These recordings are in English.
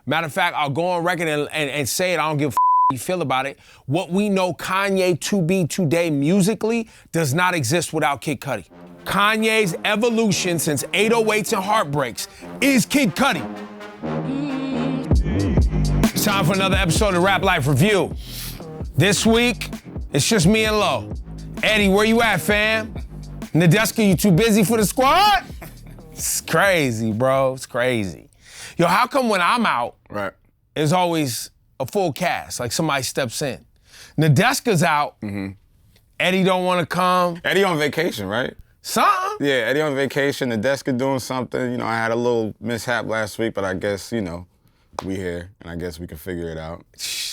Matter of fact, I'll go on record and say it. I don't give a you feel about it. What we know Kanye to be today musically does not exist without Kid Cudi. Kanye's evolution since 808s and Heartbreaks is Kid Cudi. It's time for another episode of Rap Life Review. This week, it's just me and Lo. Eddie, where you at, fam? Nadeska, you too busy for the squad? It's crazy, bro. It's crazy. Yo, how come when I'm out, right, it's always a full cast, like somebody steps in? Nadeska's out. Eddie don't want to come. Eddie on vacation, right? Something? Yeah, Eddie on vacation. Nadeska doing something. You know, I had a little mishap last week, but I guess, you know, we here, and I guess we can figure it out.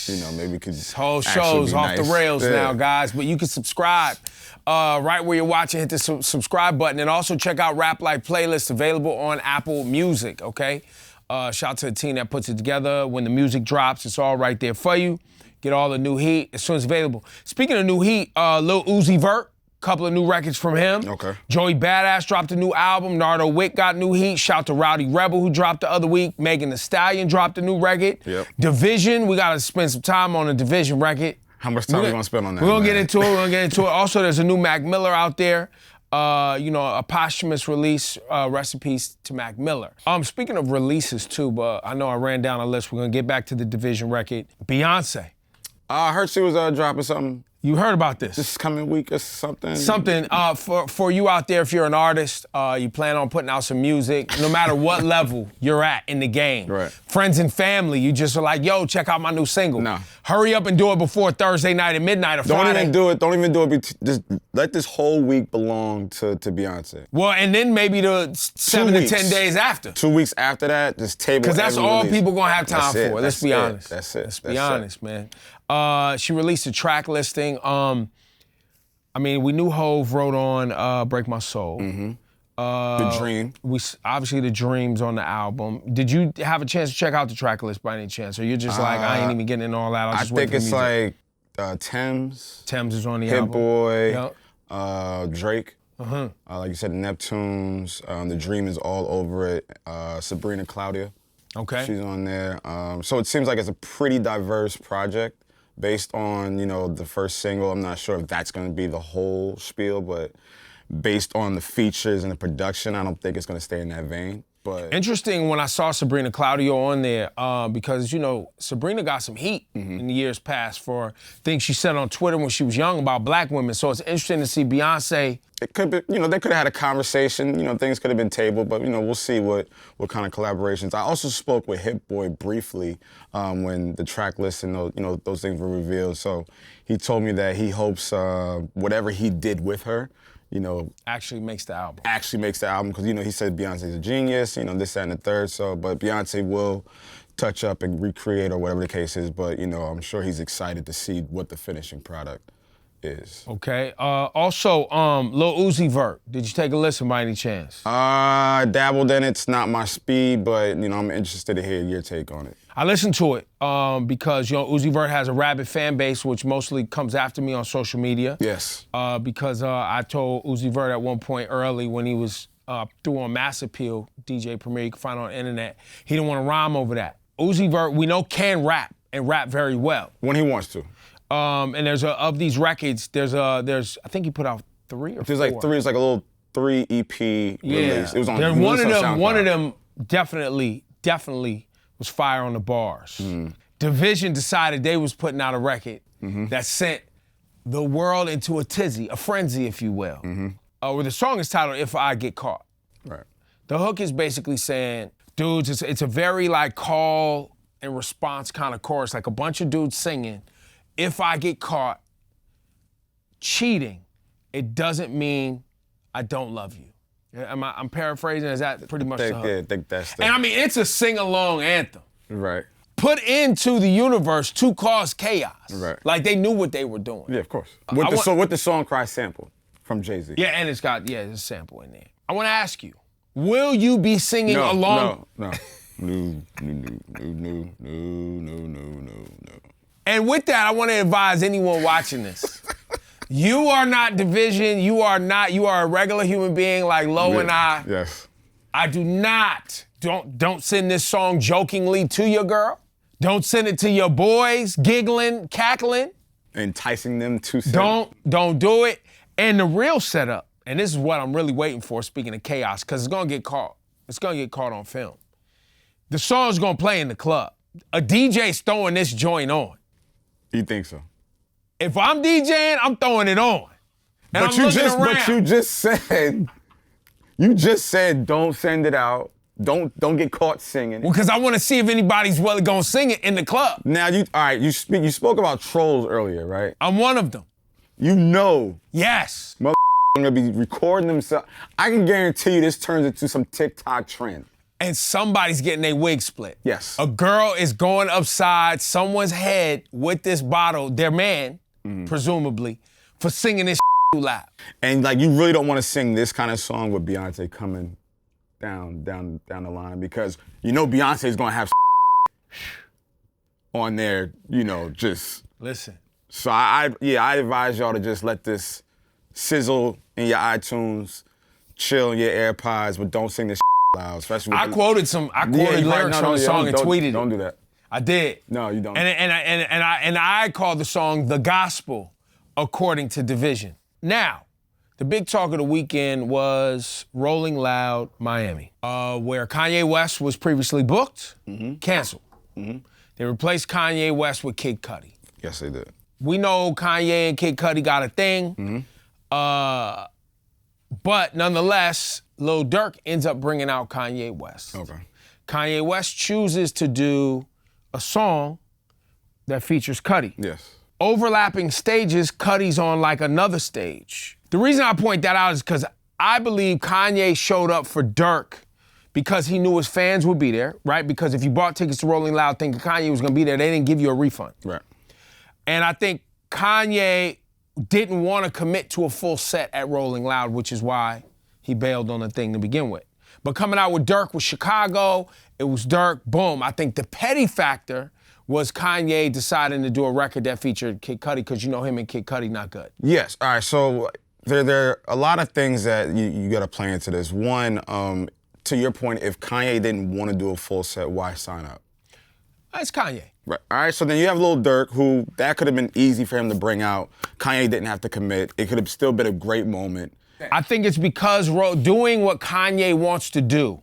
You know, maybe we could This whole show's off the rails now, guys, but you can subscribe right where you're watching. Hit the subscribe button, and also check out Rap Life playlist available on Apple Music, okay? Shout out to the team that puts it together. When the music drops, it's all right there for you. Get all the new heat as soon as available. Speaking of new heat, Lil Uzi Vert, couple of new records from him. Okay. Joey Badass dropped a new album. Nardo Wick got new heat. Shout to Rowdy Rebel, who dropped the other week. Megan Thee Stallion dropped a new record. Yep. Division, we gotta spend some time on the Division record. How much time are we gonna spend on that? We're gonna get into it. Also, there's a new Mac Miller out there. You know, a posthumous release. Rest in peace to Mac Miller. Speaking of releases too, but I know I ran down a list. We're gonna get back to the Division record. Beyonce. I heard she was dropping something You heard about this? this coming week or something. Something for you out there, if you're an artist, you plan on putting out some music, no matter what level you're at in the game. Right. Friends and family, you just are like, yo, check out my new single. No. Hurry up and do it before Thursday night at midnight or Don't Friday. even do it. Don't even do it. Just let this whole week belong to Beyonce. Well, and then maybe the 7 to 10 days after. 2 weeks after that, just table. Because that's every all release. people gonna have time That's for. it. Let's be honest. That's it. Let's be honest, man. She released a track listing. I mean, we knew Hove wrote on Break My Soul. The Dream. Obviously the Dream's on the album. Did you have a chance to check out the track list by any chance? Or you're just like, I ain't even getting into all that, I'll just I wait think for the it's music. like Thames. Thames is on the Hit album. Boy. Yep. Drake. Like you said, Neptunes. The Dream is all over it. Sabrina Claudia. Okay. She's on there. So it seems like it's a pretty diverse project based on, you know, the first single. I'm not sure if that's going to be the whole spiel, but based on the features and the production, I don't think it's going to stay in that vein. But Interesting when I saw Sabrina Claudio on there, because, you know, Sabrina got some heat in the years past for things she said on Twitter when she was young about black women. So it's interesting to see Beyonce. it could be, you know, they could have had a conversation, you know, things could have been tabled, but, you know, we'll see what kind of collaborations. I also spoke with Hit Boy briefly when the track list and those, you know, those things were revealed. So he told me that he hopes whatever he did with her, you know, Actually makes the album. Because, you know, he said Beyonce's a genius, you know, this, that, and the third. So, but Beyonce will touch up and recreate or whatever the case is. But, you know, I'm sure he's excited to see what the finishing product is. Okay. Also, Lil Uzi Vert. Did you take a listen by any chance? I dabbled in it. It's not my speed, but, you know, I'm interested to hear your take on it. I listened to it because, you know, Uzi Vert has a rabid fan base, which mostly comes after me on social media. Yes. Because I told Uzi Vert at one point early when he was through on Mass Appeal, DJ Premier, you can find it on the internet, he didn't want to rhyme over that. Uzi Vert, we know, can rap and rap very well. When he wants to. And there's of these records, there's I think he put out 3 or 4. There's like 3, it's like a little 3 EP release. It was on one of them definitely was Fire on the Bars. Division decided they was putting out a record that sent the world into a tizzy, a frenzy, if you will. Where the song is titled If I Get Caught. Right. The hook is basically saying, dudes, it's a very like call and response kind of chorus, like a bunch of dudes singing, if I get caught cheating, it doesn't mean I don't love you. I'm paraphrasing, is that pretty much the hook? Yeah, I think that's the... And I mean, it's a sing-along anthem. Right. Put into the universe to cause chaos. Right. Like they knew what they were doing. Yeah, of course. With the song Cry sample from Jay-Z. Yeah, and it's got, there's a sample in there. I want to ask you, will you be singing along? No. No. And with that, I want to advise anyone watching this. You are not Division. You are a regular human being like Lo and I. Yes. I do not Don't send this song jokingly to your girl. Don't send it to your boys, giggling, cackling. Enticing them to send. Don't do it. And the real setup, and this is what I'm really waiting for, speaking of chaos, because it's gonna get caught. It's gonna get caught on film. The song's gonna play in the club. A DJ's throwing this joint on. You think so? If I'm DJing, I'm throwing it on. And But you just said don't send it out. Don't get caught singing. Well, because I want to see if anybody's really gonna sing it in the club. Now you spoke about trolls earlier, right? I'm one of them. You know. Yes. Gonna be recording themselves. I can guarantee you this turns into some TikTok trend. And somebody's getting their wig split. Yes. A girl is going upside someone's head with this bottle, their man, presumably, for singing this too loud. And like, you really don't want to sing this kind of song with Beyonce coming down the line, because you know Beyonce's gonna have on there, just listen. So I advise y'all to just let this sizzle in your iTunes, chill in your AirPods, but don't sing this loud. Especially with I quoted lyrics from the song and tweeted it. Don't do that. I did. No, you don't. And I called the song "The Gospel" according to Division. Now, the big talk of the weekend was Rolling Loud Miami, where Kanye West was previously booked, canceled. They replaced Kanye West with Kid Cudi. Yes, they did. We know Kanye and Kid Cudi got a thing, but nonetheless, Lil Durk ends up bringing out Kanye West. Okay. Kanye West chooses to do a song that features Cudi. Yes. Overlapping stages, Cudi's on like another stage. The reason I point that out is because I believe Kanye showed up for Durk because he knew his fans would be there, right? Because if you bought tickets to Rolling Loud thinking Kanye was gonna be there, they didn't give you a refund. Right. And I think Kanye didn't want to commit to a full set at Rolling Loud, which is why he bailed on the thing to begin with. But coming out with Durk was Chicago, it was Durk, boom. I think the petty factor was Kanye deciding to do a record that featured Kid Cudi, because you know him and Kid Cudi not good. Yes, all right, so there are a lot of things that you gotta play into this. One, to your point, if Kanye didn't want to do a full set, why sign up? It's Kanye. Right. All right, so then you have Lil Durk, who that could have been easy for him to bring out. Kanye didn't have to commit. It could have still been a great moment. I think it's because doing what Kanye wants to do,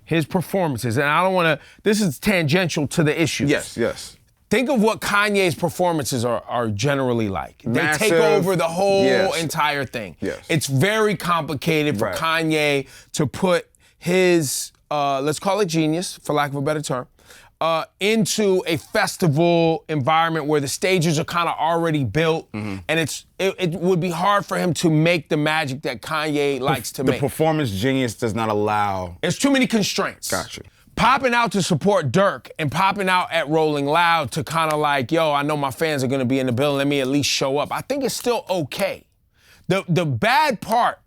his performances, and I don't want to, this is tangential to the issue. Yes. Think of what Kanye's performances are generally like. Massive, they take over the whole entire thing. Yes. It's very complicated for Kanye to put his, let's call it genius, for lack of a better term, into a festival environment where the stages are kind of already built, and it would be hard for him to make the magic that Kanye likes to make. The performance genius does not allow. There's too many constraints. Gotcha. Popping out to support Durk and popping out at Rolling Loud to kind of like, yo, I know my fans are gonna be in the building, let me at least show up. I think it's still okay. The bad part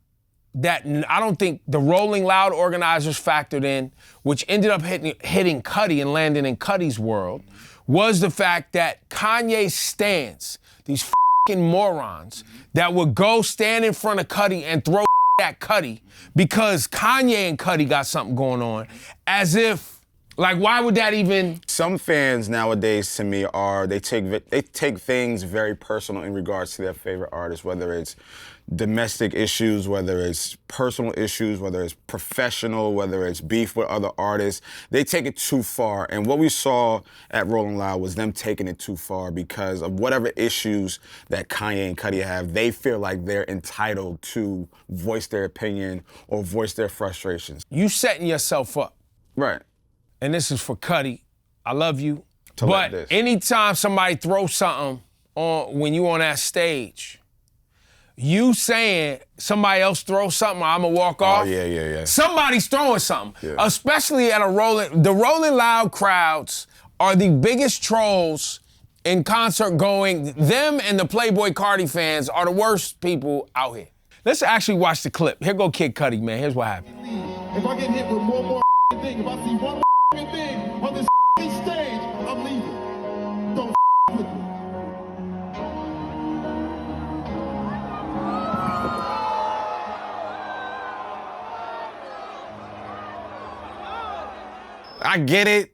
that I don't think the Rolling Loud organizers factored in, which ended up hitting Cudi and landing in Cudi's world, was the fact that Kanye stans, these fucking morons, that would go stand in front of Cudi and throw at Cudi because Kanye and Cudi got something going on, as if, like, why would that even? Some fans nowadays, to me, they take things very personal in regards to their favorite artist, whether it's domestic issues, whether it's personal issues, whether it's professional, whether it's beef with other artists. They take it too far. And what we saw at Rolling Loud was them taking it too far because of whatever issues that Kanye and Cudi have. They feel like they're entitled to voice their opinion or voice their frustrations. You setting yourself up. Right. And this is for Cudi. I love you. But anytime somebody throws something on when you on that stage, you saying somebody else throws something, I'm gonna walk off. Oh, yeah. Somebody's throwing something, especially at the Rolling Loud crowds are the biggest trolls in concert going. Them and the Playboy Cardi fans are the worst people out here. Let's actually watch the clip. Here go Kid Cudi, man. Here's what happened. If I get hit with more thing, if I see one thing on this stage, I'm leaving. Don't with me. I get it.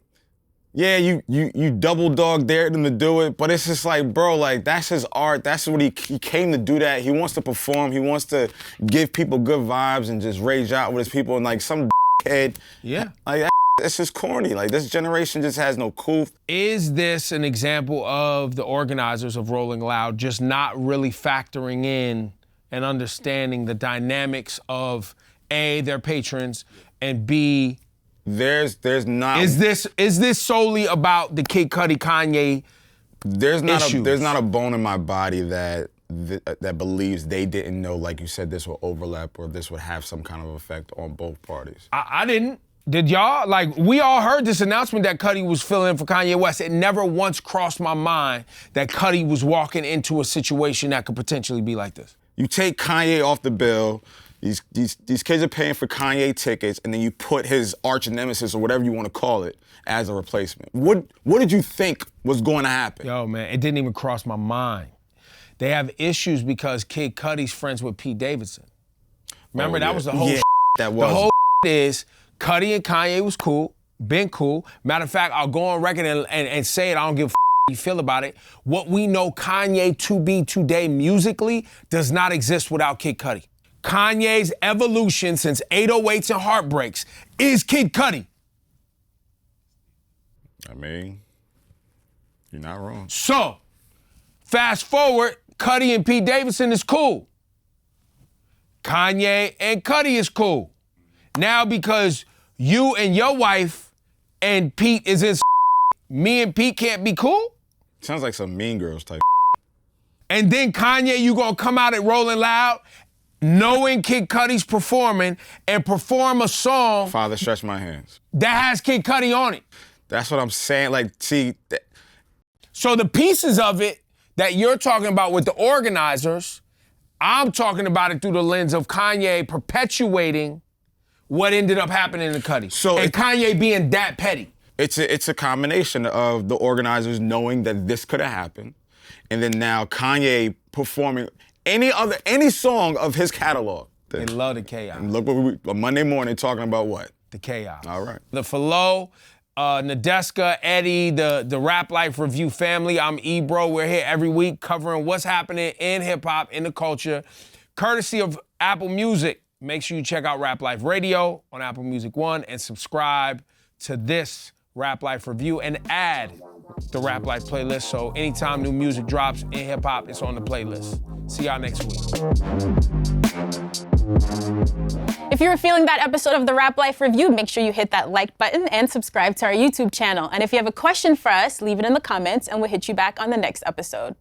Yeah, you double dog dared him to do it, but it's just like, bro, like that's his art. That's what he came to do. That he wants to perform. He wants to give people good vibes and just rage out with his people. And like some kid, like it's just corny. Like this generation just has no cool. Is this an example of the organizers of Rolling Loud just not really factoring in and understanding the dynamics of A, their patrons, and B, there's not. Is this solely about the Kid Cudi Kanye? There's not a bone in my body that believes they didn't know, like you said, this will overlap or this would have some kind of effect on both parties. I didn't. Did y'all? Like, we all heard this announcement that Cudi was filling in for Kanye West. It never once crossed my mind that Cudi was walking into a situation that could potentially be like this. You take Kanye off the bill. These kids are paying for Kanye tickets, and then you put his arch nemesis or whatever you want to call it as a replacement. What did you think was going to happen? Yo, man, it didn't even cross my mind. They have issues because Kid Cudi's friends with Pete Davidson. Remember, that was the whole that was. The whole is Cudi and Kanye was cool, been cool. Matter of fact, I'll go on record and say it. I don't give a you feel about it. What we know Kanye to be today musically does not exist without Kid Cudi. Kanye's evolution since 808s and Heartbreaks is Kid Cudi. I mean, you're not wrong. So, fast forward, Cudi and Pete Davidson is cool. Kanye and Cudi is cool. Now because you and your wife and Pete is in me and Pete can't be cool? Sounds like some Mean Girls type. And then Kanye, you gonna come out at Rolling Loud knowing Kid Cudi's performing and perform a song Father, stretch my hands. That has Kid Cudi on it. That's what I'm saying. Like, see. So the pieces of it that you're talking about with the organizers, I'm talking about it through the lens of Kanye perpetuating what ended up happening to Cudi. So and Kanye being that petty. It's a combination of the organizers knowing that this could have happened, and then now Kanye performing any song of his catalog. They love the chaos. And look what we Monday morning talking about what? The chaos. All right. The Falo, Nadeska, Eddie, the Rap Life Review family. I'm Ebro. We're here every week covering what's happening in hip-hop, in the culture, courtesy of Apple Music. Make sure you check out Rap Life Radio on Apple Music One and subscribe to this Rap Life Review and add the Rap Life playlist so anytime new music drops in hip-hop, it's on the playlist. See y'all next week. If you were feeling that episode of the Rap Life Review, make sure you hit that like button and subscribe to our YouTube channel. And if you have a question for us, leave it in the comments and we'll hit you back on the next episode.